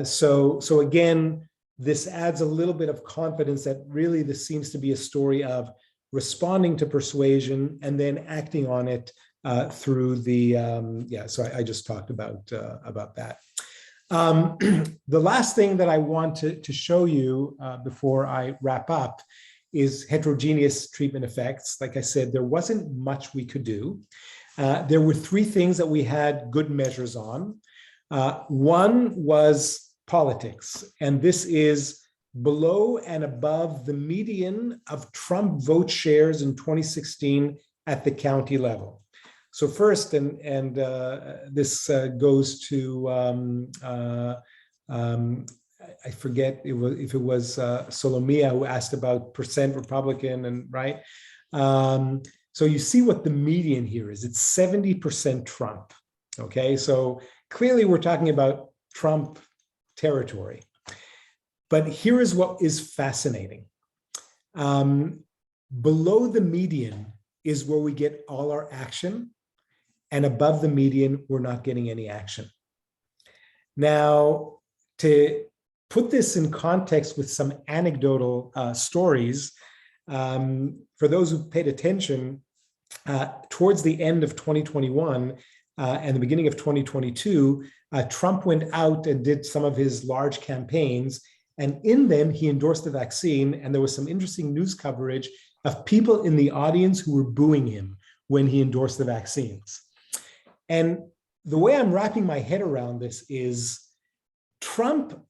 So again, this adds a little bit of confidence that really this seems to be a story of responding to persuasion and then acting on it through the, so I just talked about that. The last thing that I want to show you before I wrap up is heterogeneous treatment effects. Like I said, there wasn't much we could do. There were three things that we had good measures on. One was politics, and this is below and above the median of Trump vote shares in 2016 at the county level. So first, and this goes to, I forget if it was Solomia who asked about percent Republican, and right. So you see what the median here is. It's 70% Trump. Okay, so clearly we're talking about Trump territory. But here is what is fascinating. Below the median is where we get all our action, and above the median, we're not getting any action. Now, to put this in context with some anecdotal stories, for those who paid attention, towards the end of 2021 and the beginning of 2022, Trump went out and did some of his large campaigns, and in them he endorsed the vaccine, and there was some interesting news coverage of people in the audience who were booing him when he endorsed the vaccines. And the way I'm wrapping my head around this is Trump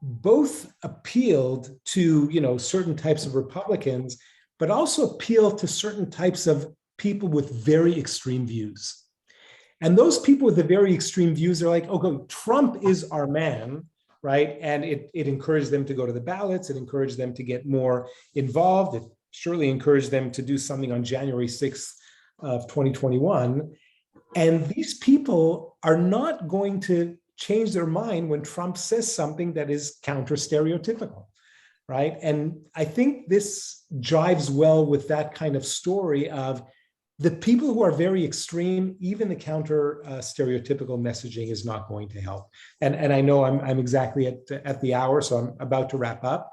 both appealed to, certain types of Republicans, but also appealed to certain types of people with very extreme views. And those people with the very extreme views are like, okay, Trump is our man, right? And it encouraged them to go to the ballots. It encouraged them to get more involved. It surely encouraged them to do something on January 6th of 2021. And these people are not going to change their mind when Trump says something that is counter-stereotypical, right? And I think this jives well with that kind of story of the people who are very extreme. Even the counter-stereotypical messaging is not going to help. And I know I'm exactly at the hour, so I'm about to wrap up.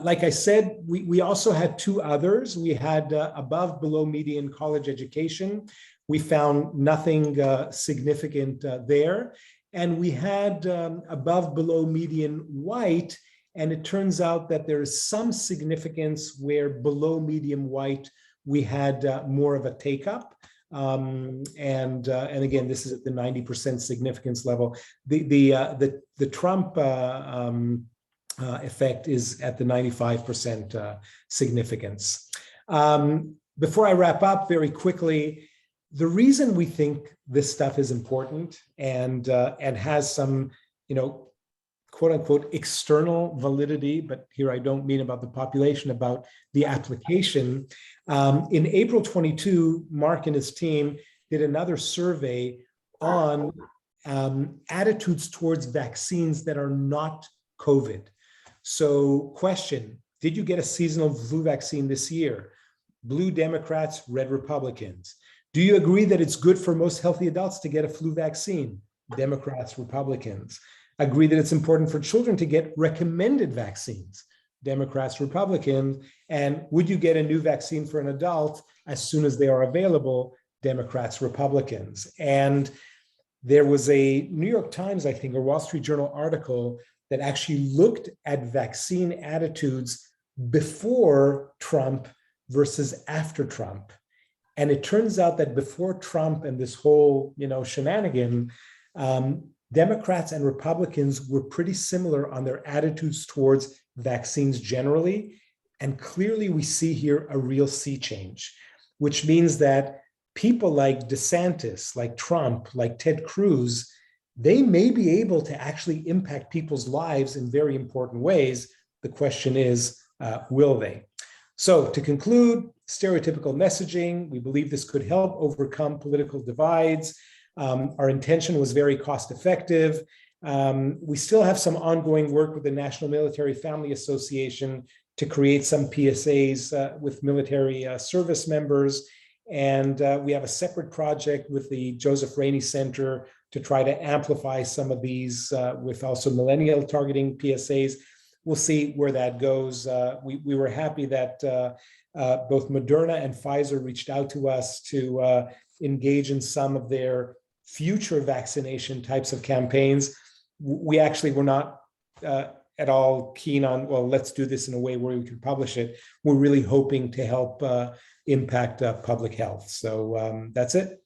Like I said, we also had two others. We had above below median college education. We found nothing significant there. And we had above below median white, and it turns out that there is some significance where below median white we had more of a take up. And again, this is at the 90% significance level. The Trump effect is at the 95% significance. Before I wrap up very quickly, the reason we think this stuff is important and has some, quote unquote external validity, but here I don't mean about the population, about the application. In April 22, Marc and his team did another survey on attitudes towards vaccines that are not COVID. So question, did you get a seasonal flu vaccine this year? Blue Democrats, red Republicans. Do you agree that it's good for most healthy adults to get a flu vaccine? Democrats, Republicans. Agree that it's important for children to get recommended vaccines? Democrats, Republicans. And would you get a new vaccine for an adult as soon as they are available? Democrats, Republicans. And there was a New York Times, I think, or Wall Street Journal article that actually looked at vaccine attitudes before Trump versus after Trump. And it turns out that before Trump and this whole, shenanigan, Democrats and Republicans were pretty similar on their attitudes towards vaccines generally. And clearly we see here a real sea change, which means that people like DeSantis, like Trump, like Ted Cruz, they may be able to actually impact people's lives in very important ways. The question is, will they? So to conclude, stereotypical messaging, we believe this could help overcome political divides. Our intention was very cost effective. We still have some ongoing work with the National Military Family Association to create some PSAs with military service members. And we have a separate project with the Joseph Rainey Center to try to amplify some of these with also millennial targeting PSAs. We'll see where that goes. We were happy that both Moderna and Pfizer reached out to us to engage in some of their future vaccination types of campaigns. We actually were not at all keen on, well, let's do this in a way where we can publish it. We're really hoping to help impact public health. So that's it.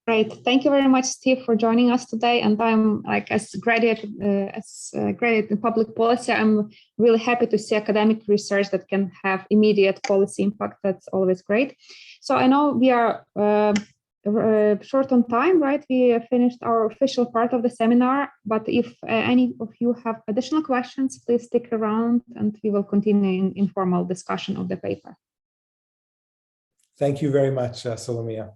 Great. Thank you very much, Steve, for joining us today. And I'm as graduate in public policy, I'm really happy to see academic research that can have immediate policy impact. That's always great. So I know we are short on time, right? We finished our official part of the seminar, but if any of you have additional questions, please stick around and we will continue in informal discussion of the paper. Thank you very much, Solomia.